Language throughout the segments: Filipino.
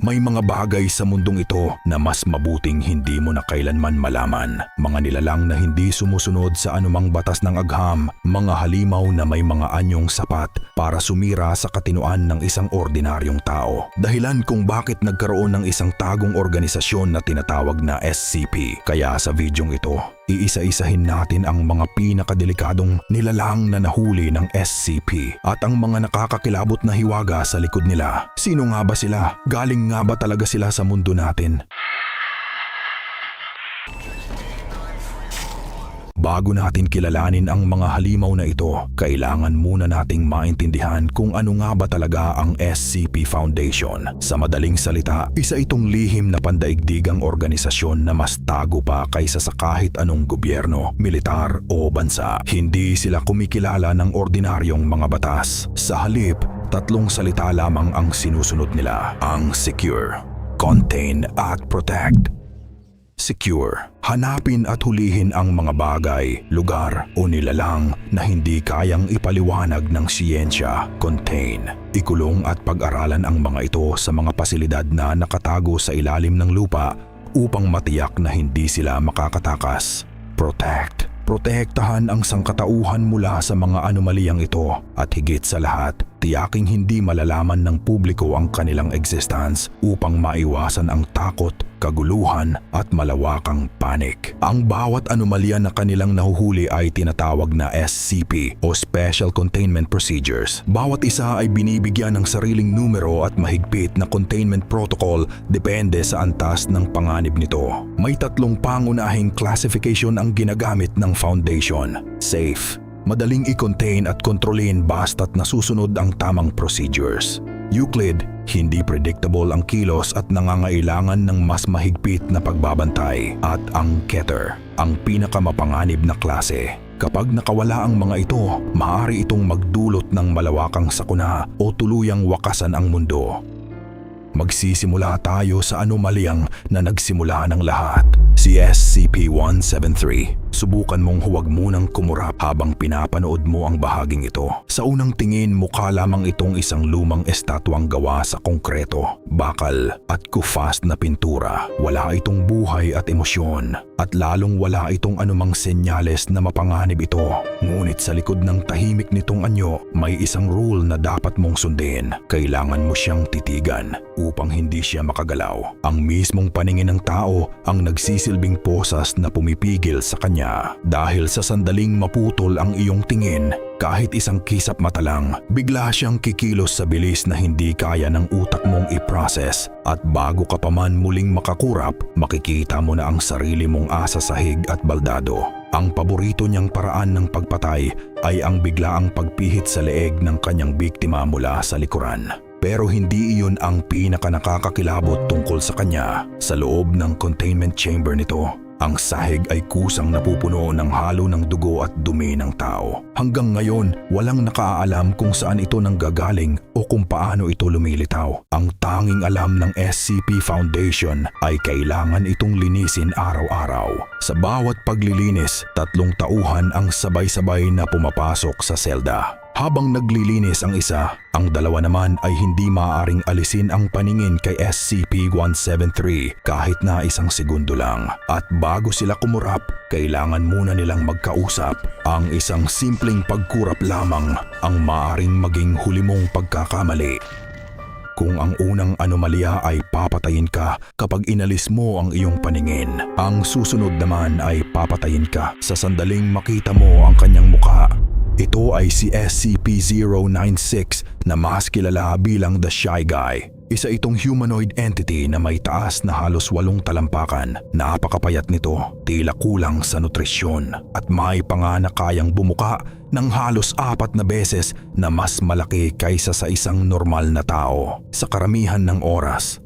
May mga bagay sa mundong ito na mas mabuting hindi mo na kailanman malaman. Mga nilalang na hindi sumusunod sa anumang batas ng agham, mga halimaw na may mga anyong sapat para sumira sa katinoan ng isang ordinaryong tao. Dahilan kung bakit nagkaroon ng isang tagong organisasyon na tinatawag na SCP. Kaya sa videong ito, iisa-isahin natin ang mga pinakadelikadong nilalang na nahuli ng SCP at ang mga nakakakilabot na hiwaga sa likod nila. Sino nga ba sila? Galing nga ba talaga sila sa mundo natin? Bago natin kilalanin ang mga halimaw na ito, kailangan muna nating maintindihan kung ano nga ba talaga ang SCP Foundation. Sa madaling salita, isa itong lihim na pandaigdigang organisasyon na mas tago pa kaysa sa kahit anong gobyerno, militar o bansa. Hindi sila kumikilala ng ordinaryong mga batas. Sa halip, tatlong salita lamang ang sinusunod nila: ang secure, contain at protect. Secure. Hanapin at hulihin ang mga bagay, lugar o nilalang na hindi kayang ipaliwanag ng siyensya. Contain. Ikulong at pag-aralan ang mga ito sa mga pasilidad na nakatago sa ilalim ng lupa upang matiyak na hindi sila makakatakas. Protect. Protektahan ang sangkatauhan mula sa mga anomaliyang ito at higit sa lahat, tiyaking hindi malalaman ng publiko ang kanilang existence upang maiwasan ang takot, kaguluhan at malawakang panic. Ang bawat anomalya na kanilang nahuhuli ay tinatawag na SCP o Special Containment Procedures. Bawat isa ay binibigyan ng sariling numero at mahigpit na containment protocol depende sa antas ng panganib nito. May tatlong pangunahing classification ang ginagamit ng Foundation. Safe. Madaling i-contain at kontrolin basta't nasusunod ang tamang procedures. Euclid, hindi predictable ang kilos at nangangailangan ng mas mahigpit na pagbabantay. At ang Keter, ang pinakamapanganib na klase. Kapag nakawala ang mga ito, maaari itong magdulot ng malawakang sakuna o tuluyang wakasan ang mundo. Magsisimula tayo sa anomalyang na nagsimula ng lahat. Si SCP-173. Subukan mong huwag munang kumurap habang pinapanood mo ang bahaging ito. Sa unang tingin, mukha lamang itong isang lumang estatwang gawa sa konkreto, bakal at kufas na pintura. Wala itong buhay at emosyon at lalong wala itong anumang senyales na mapanganib ito. Ngunit sa likod ng tahimik nitong anyo, may isang rule na dapat mong sundin. Kailangan mo siyang titigan upang hindi siya makagalaw. Ang mismong paningin ng tao ang nagsisilbing posas na pumipigil sa kanya. Dahil sa sandaling maputol ang iyong tingin, kahit isang kisap mata lang, bigla siyang kikilos sa bilis na hindi kaya ng utak mong i-process. At bago ka pa man muling makakurap, makikita mo na ang sarili mong asa sahig at baldado. Ang paborito niyang paraan ng pagpatay ay ang biglaang pagpihit sa leeg ng kanyang biktima mula sa likuran. Pero hindi iyon ang pinakanakakakilabot tungkol sa kanya. Sa loob ng containment chamber nito, ang sahig ay kusang napupuno ng halo ng dugo at dumi ng tao. Hanggang ngayon, walang nakaalam kung saan ito nanggagaling o kung paano ito lumilitaw. Ang tanging alam ng SCP Foundation ay kailangan itong linisin araw-araw. Sa bawat paglilinis, tatlong tauhan ang sabay-sabay na pumapasok sa selda. Habang naglilinis ang isa, ang dalawa naman ay hindi maaaring alisin ang paningin kay SCP-173 kahit na isang segundo lang. At bago sila kumurap, kailangan muna nilang magkausap. Ang isang simpleng pagkurap lamang ang maaaring maging huli mong pagkakamali. Kung ang unang anomalya ay papatayin ka kapag inalis mo ang iyong paningin, ang susunod naman ay papatayin ka sa sandaling makita mo ang kanyang mukha. Ito ay si SCP-096 na mas kilala bilang The Shy Guy. Isa itong humanoid entity na may taas na halos 8 talampakan. Napakapayat nito, tila kulang sa nutrisyon at may panganakayang bumuka ng halos 4 na beses na mas malaki kaysa sa isang normal na tao. Sa karamihan ng oras,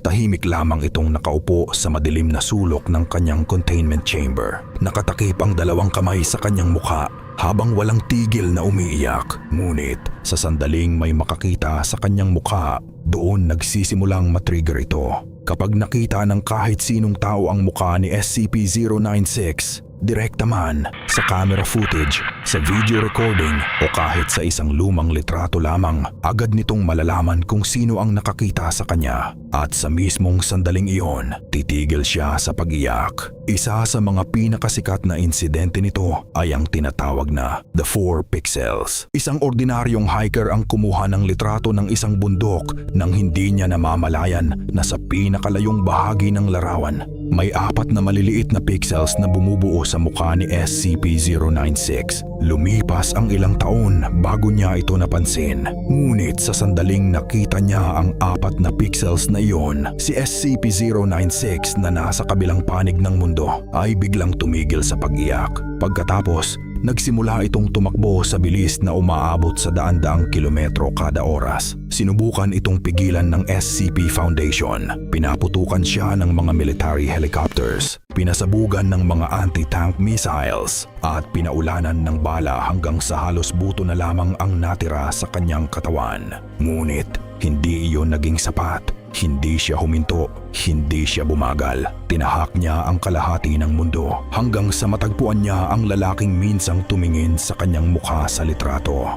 tahimik lamang itong nakaupo sa madilim na sulok ng kanyang containment chamber. Nakatakip ang 2 kamay sa kanyang mukha habang walang tigil na umiiyak. Ngunit sa sandaling may makakita sa kanyang mukha, doon nagsisimulang matrigger ito. Kapag nakita ng kahit sinong tao ang mukha ni SCP-096, direkta man, sa camera footage, sa video recording o kahit sa isang lumang litrato lamang, agad nitong malalaman kung sino ang nakakita sa kanya. At sa mismong sandaling iyon, titigil siya sa pag-iyak. Isa sa mga pinakasikat na insidente nito ay ang tinatawag na The 4 Pixels. Isang ordinaryong hiker ang kumuha ng litrato ng isang bundok nang hindi niya namamalayan na sa pinakalayong bahagi ng larawan, may 4 na maliliit na pixels na bumubuo sa mukha ni SCP-096. Lumipas ang ilang taon bago niya ito napansin. Ngunit sa sandaling nakita niya ang 4 na pixels na iyon, si SCP-096 na nasa kabilang panig ng mundo ay biglang tumigil sa pag-iyak. Pagkatapos, nagsimula itong tumakbo sa bilis na umaabot sa daan-daang kilometro kada oras. Sinubukan itong pigilan ng SCP Foundation. Pinaputukan siya ng mga military helicopters, pinasabugan ng mga anti-tank missiles, at pinaulanan ng bala hanggang sa halos buto na lamang ang natira sa kanyang katawan. Ngunit, hindi iyon naging sapat. Hindi siya huminto, hindi siya bumagal. Tinahak niya ang kalahati ng mundo hanggang sa matagpuan niya ang lalaking minsang tumingin sa kanyang mukha sa litrato.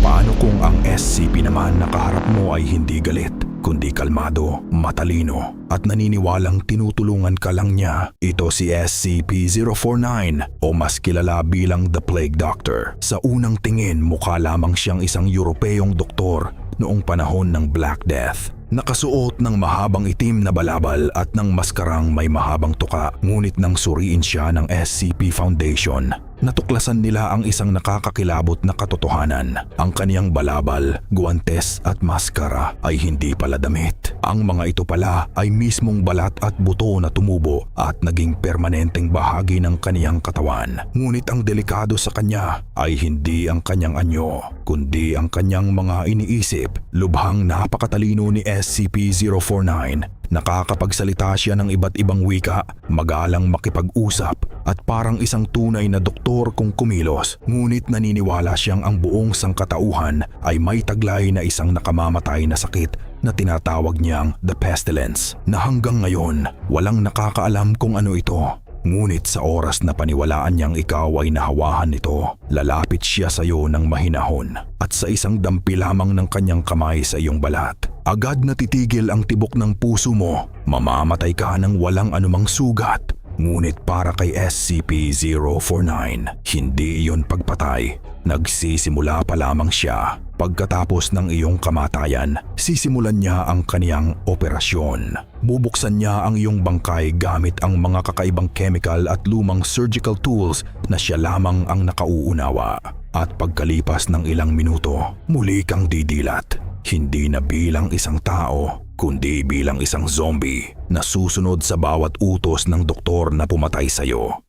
Paano kung ang SCP naman nakaharap mo ay hindi galit, kundi kalmado, matalino, at naniniwalang tinutulungan ka lang niya? Ito si SCP-049 o mas kilala bilang The Plague Doctor. Sa unang tingin, mukha lamang siyang isang Europeyong doktor noong panahon ng Black Death. Nakasuot ng mahabang itim na balabal at ng maskarang may mahabang tuka. Ngunit nang suriin siya ng SCP Foundation, natuklasan nila ang isang nakakakilabot na katotohanan. Ang kaniyang balabal, guwantes at maskara ay hindi pala damit. Ang mga ito pala ay mismong balat at buto na tumubo at naging permanenteng bahagi ng kaniyang katawan. Ngunit ang delikado sa kanya ay hindi ang kanyang anyo, kundi ang kanyang mga iniisip. Lubhang napakatalino ni SCP-049. Nakakapagsalita siya ng iba't ibang wika, magalang makipag-usap, at parang isang tunay na doktor kung kumilos. Ngunit naniniwala siyang ang buong sangkatauhan ay may taglay na isang nakamamatay na sakit na tinatawag niyang The Pestilence, na hanggang ngayon walang nakakaalam kung ano ito. Ngunit sa oras na paniwalaan niyang ikaw ay nahawahan nito, lalapit siya sa iyo ng mahinahon at sa isang dampi lamang ng kanyang kamay sa iyong balat, agad natitigil ang tibok ng puso mo. Mamamatay ka ng walang anumang sugat. Ngunit para kay SCP-049, hindi iyon pagpatay. Nagsisimula pa lamang siya. Pagkatapos ng iyong kamatayan, sisimulan niya ang kaniyang operasyon. Bubuksan niya ang iyong bangkay gamit ang mga kakaibang chemical at lumang surgical tools na siya lamang ang nakauunawa. At pagkalipas ng ilang minuto, muli kang didilat. Hindi na bilang isang tao, kundi bilang isang zombie na susunod sa bawat utos ng doktor na pumatay sa iyo.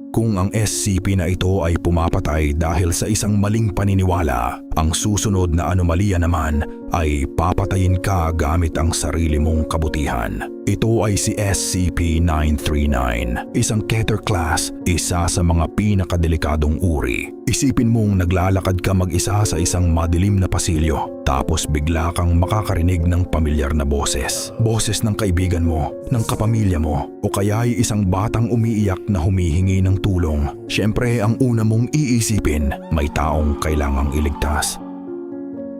Kung ang SCP na ito ay pumapatay dahil sa isang maling paniniwala, ang susunod na anomalya naman ay papatayin ka gamit ang sarili mong kabutihan. Ito ay si SCP-939, isang Keter class, isa sa mga pinakadelikadong uri. Isipin mong naglalakad ka mag-isa sa isang madilim na pasilyo, tapos bigla kang makakarinig ng pamilyar na boses. Boses ng kaibigan mo, ng kapamilya mo, o kaya ay isang batang umiiyak na humihingi ng tulong. Siyempre, ang una mong iisipin, may taong kailangang iligtas.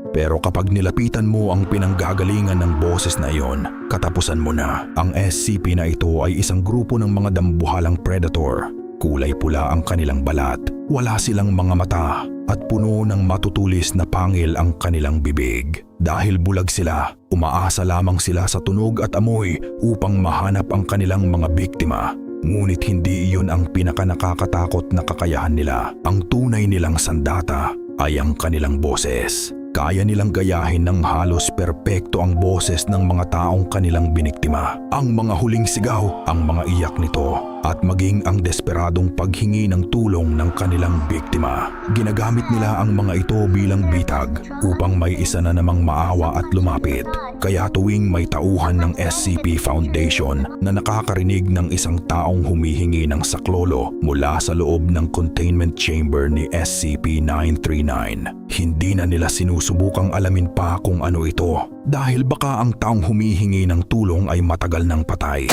Pero kapag nilapitan mo ang pinanggagalingan ng boses na iyon, katapusan mo na. Ang SCP na ito ay isang grupo ng mga dambuhalang predator. Kulay pula ang kanilang balat, wala silang mga mata, at puno ng matutulis na pangil ang kanilang bibig. Dahil bulag sila, umaasa lamang sila sa tunog at amoy upang mahanap ang kanilang mga biktima. Ngunit hindi iyon ang pinakanakakatakot na kakayahan nila. Ang tunay nilang sandata ay ang kanilang boses. Kaya nilang gayahin ng halos perpekto ang boses ng mga taong kanilang biniktima. Ang mga huling sigaw, ang mga iyak nito, at maging ang desperadong paghingi ng tulong ng kanilang biktima. Ginagamit nila ang mga ito bilang bitag upang may isa na namang maawa at lumapit. Kaya tuwing may tauhan ng SCP Foundation na nakakarinig ng isang taong humihingi ng saklolo mula sa loob ng containment chamber ni SCP-939, hindi na nila sinusubukang alamin pa kung ano ito dahil baka ang taong humihingi ng tulong ay matagal nang patay.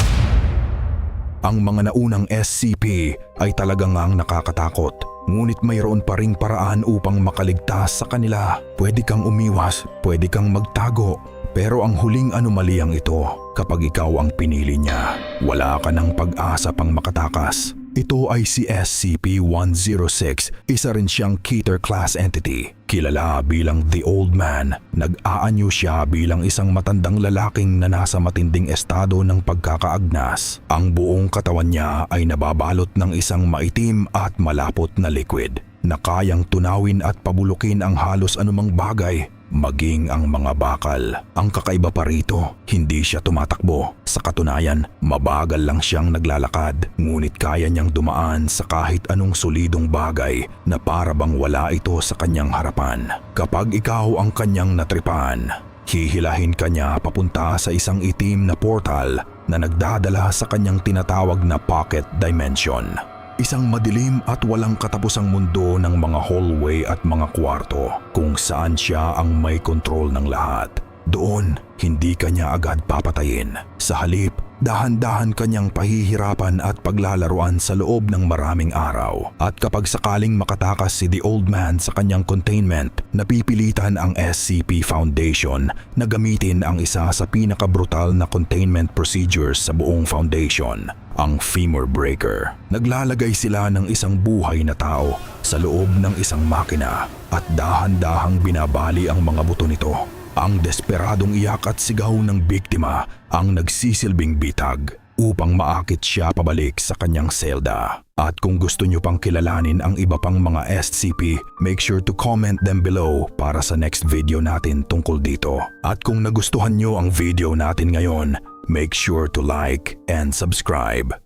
Ang mga naunang SCP ay talagang ngang nakakatakot. Ngunit mayroon pa ring paraan upang makaligtas sa kanila. Pwede kang umiwas, pwede kang magtago. Pero ang huling anomalyang ito, kapag ikaw ang pinili niya, wala ka ng pag-asa pang makatakas. Ito ay si SCP-106, isa rin siyang Keter-class entity. Kilala bilang The Old Man, nag-aanyo siya bilang isang matandang lalaking na nasa matinding estado ng pagkakaagnas. Ang buong katawan niya ay nababalot ng isang maitim at malapot na liquid na kayang tunawin at pabulukin ang halos anumang bagay, maging ang mga bakal. Ang kakaiba pa rito, hindi siya tumatakbo. Sa katunayan, mabagal lang siyang naglalakad, ngunit kaya niyang dumaan sa kahit anong solidong bagay na para bang wala ito sa kanyang harapan. Kapag ikaw ang kanyang natripan, hihilahin ka niya papunta sa isang itim na portal na nagdadala sa kanyang tinatawag na pocket dimension. Isang madilim at walang katapusang mundo ng mga hallway at mga kwarto kung saan siya ang may kontrol ng lahat. Doon, hindi ka niya agad papatayin. Sa halip, dahan-dahan kanyang pahihirapan at paglalaruan sa loob ng maraming araw. At kapag sakaling makatakas si The Old Man sa kanyang containment, napipilitan ang SCP Foundation na gamitin ang isa sa pinakabrutal na containment procedures sa buong Foundation, ang Femur Breaker. Naglalagay sila ng isang buhay na tao sa loob ng isang makina at dahan-dahang binabali ang mga buto nito. Ang desperadong iyak at sigaw ng biktima ang nagsisilbing bitag upang maakit siya pabalik sa kanyang selda. At kung gusto nyo pang kilalanin ang iba pang mga SCP, make sure to comment them below para sa next video natin tungkol dito. At kung nagustuhan nyo ang video natin ngayon, make sure to like and subscribe.